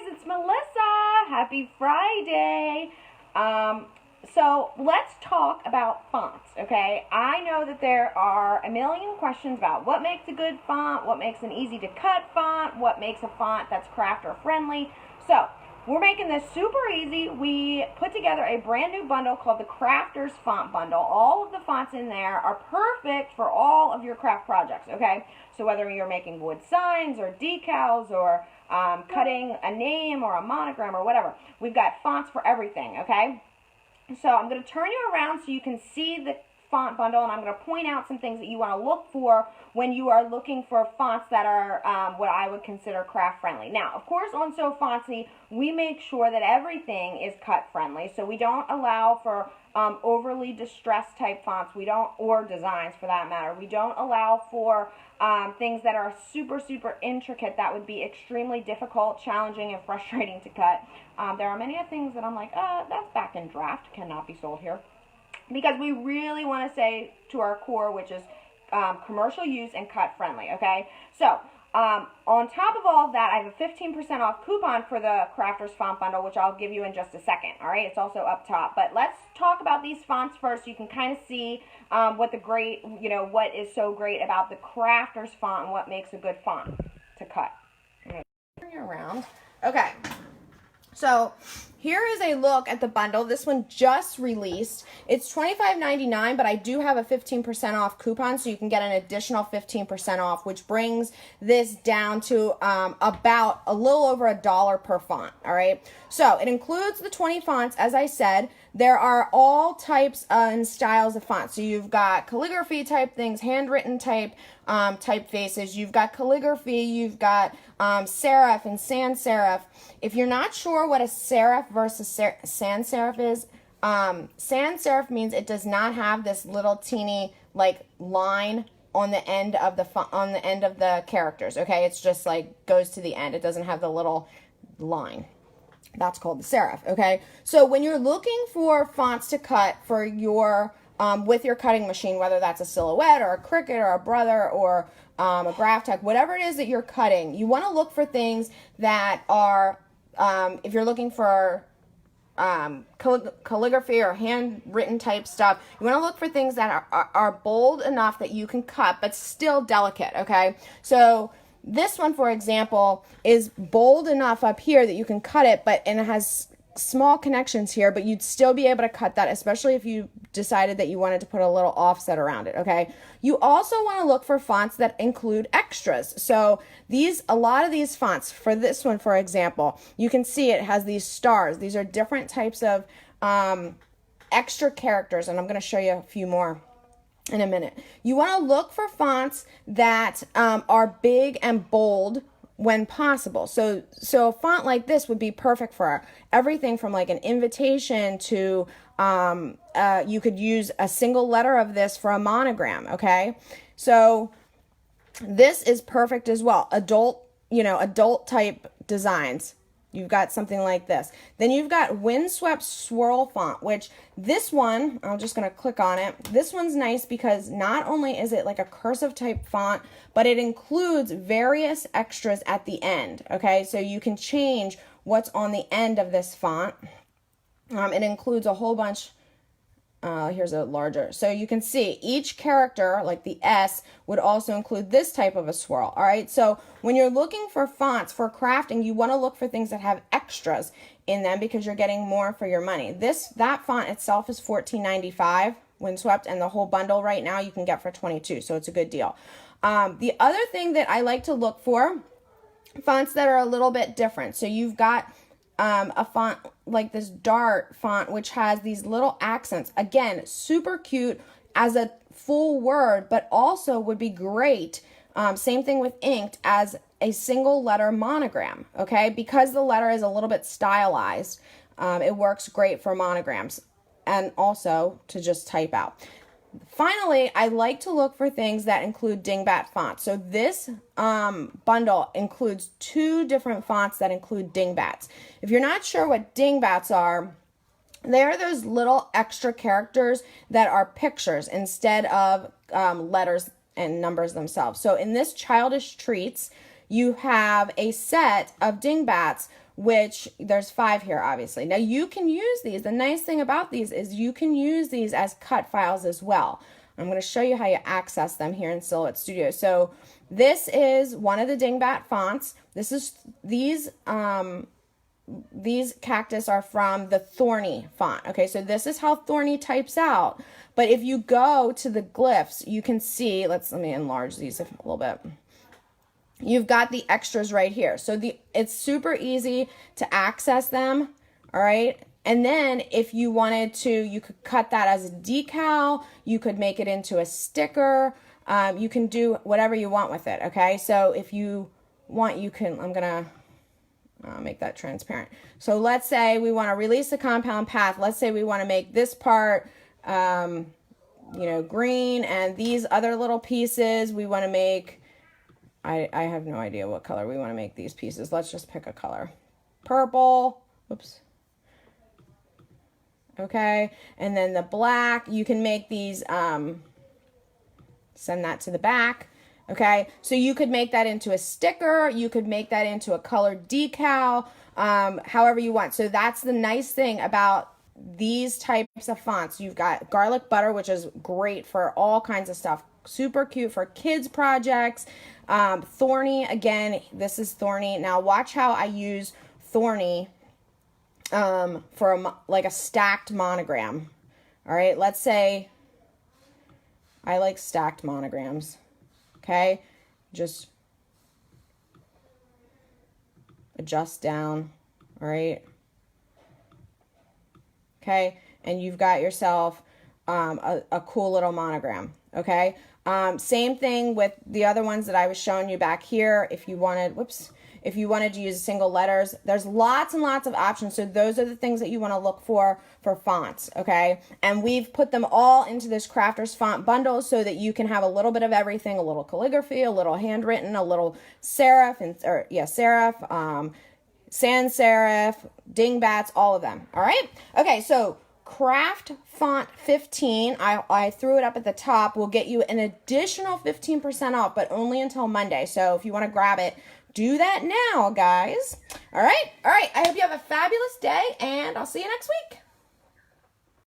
guys, it's Melissa. Happy Friday. So let's talk about fonts, okay? I know that there are a million questions about what makes a good font, what makes an easy to cut font, what makes a font that's crafter friendly. So we're making this super easy. We put together a brand new bundle called the Crafters Font Bundle. All of the fonts in there are perfect for all of your craft projects, okay? So whether you're making wood signs or decals or cutting a name or a monogram or whatever, we've got fonts for everything, okay? So I'm going to turn you around so you can see the font bundle, and I'm going to point out some things that you want to look for when you are looking for fonts that are what I would consider craft friendly. Now, of course, on So Fontsy, we make sure that everything is cut friendly, so we don't allow for overly distressed type fonts. We don't, or designs for that matter. We don't allow for things that are super intricate that would be extremely difficult, challenging, and frustrating to cut. There are many things that I'm like, that's back in draft, cannot be sold here. Because we really want to say to our core, which is commercial use and cut friendly, okay? So, on top of all of that, I have a 15% off coupon for the Crafters Font Bundle, which I'll give you in just a second, all right? It's also up top. But let's talk about these fonts first so you can kind of see what is so great about the Crafters font and what makes a good font to cut. I'm going to turn you around. Okay. So here is a look at the bundle. This one just released. It's $25.99, but I do have a 15% off coupon, so you can get an additional 15% off, which brings this down to about a little over $1 per font, all right? So it includes the 20 fonts, as I said. There are all types and styles of fonts. So you've got calligraphy type things, handwritten type typefaces. You've got calligraphy. You've got serif and sans serif. If you're not sure what a serif versus sans serif is, sans serif means it does not have this little teeny like line on the end of the characters. Okay, it's just like goes to the end. It doesn't have the little line. That's called the serif, okay? So when you're looking for fonts to cut for your, with your cutting machine, whether that's a Silhouette or a Cricut or a Brother or a GraphTech, whatever it is that you're cutting, you want to look for things that are, if you're looking for calligraphy or handwritten type stuff, you want to look for things that are bold enough that you can cut, but still delicate, okay? So this one, for example, is bold enough up here that you can cut it, and it has small connections here, but you'd still be able to cut that, especially if you decided that you wanted to put a little offset around it, okay? You also want to look for fonts that include extras. So a lot of these fonts, for this one, for example, you can see it has these stars. These are different types of extra characters, and I'm going to show you a few more in a minute. You want to look for fonts that are big and bold when possible. So a font like this would be perfect for everything from like an invitation to you could use a single letter of this for a monogram, okay? So this is perfect as well. Adult type designs. You've got something like this. Then you've got Windswept Swirl font, which this one, I'm just going to click on it. This one's nice because not only is it like a cursive type font, but it includes various extras at the end, okay? So you can change what's on the end of this font. It includes a whole bunch. Here's a larger. So you can see each character, like the S, would also include this type of a swirl. All right. So when you're looking for fonts for crafting, you want to look for things that have extras in them because you're getting more for your money. That font itself is $14.95 Windswept, and the whole bundle right now you can get for $22. So it's a good deal. The other thing that I like to look for, fonts that are a little bit different. So you've got a font like this Dart font, which has these little accents. Again, super cute as a full word, but also would be great, same thing with inked, as a single letter monogram, okay? Because the letter is a little bit stylized, it works great for monograms and also to just type out. Finally, I like to look for things that include dingbat fonts. So this bundle includes 2 different fonts that include dingbats. If you're not sure what dingbats are, they're those little extra characters that are pictures instead of letters and numbers themselves. So in this Childish Treats, you have a set of dingbats which there's 5 here, obviously. Now you can use these. The nice thing about these is you can use these as cut files as well. I'm going to show you how you access them here in Silhouette Studio. So this is one of the Dingbat fonts. This is these cactus are from the Thorny font. Okay, so this is how Thorny types out. But if you go to the glyphs, you can see, let me enlarge these a little bit. You've got the extras right here. So it's super easy to access them, all right? And then if you wanted to, you could cut that as a decal. You could make it into a sticker. You can do whatever you want with it, okay? So if you want, you can, I'm going to make that transparent. So let's say we want to release the compound path. Let's say we want to make this part, you know, green, and these other little pieces we want to make, I have no idea what color we want to make these pieces. Let's just pick a color. Purple. Whoops. Okay. And then the black, you can make these, send that to the back. Okay. So you could make that into a sticker. You could make that into a colored decal, however you want. So that's the nice thing about these types of fonts. You've got garlic butter, which is great for all kinds of stuff. Super cute for kids projects. Thorny, again, this is Thorny. Now watch how I use Thorny for like a stacked monogram. All right, let's say I like stacked monograms. Okay, just adjust down. All right. Okay, and you've got yourself a cool little monogram. Okay. Same thing with the other ones that I was showing you back here. If you wanted, if you wanted to use single letters, there's lots and lots of options. So those are the things that you want to look for fonts. Okay. And we've put them all into this Crafters font bundle so that you can have a little bit of everything, a little calligraphy, a little handwritten, a little serif, serif, sans serif, dingbats, all of them. All right. Okay. So Craft Font 15, I threw it up at the top, will get you an additional 15% off, but only until Monday. So if you want to grab it, do that now, guys. All right. I hope you have a fabulous day, and I'll see you next week.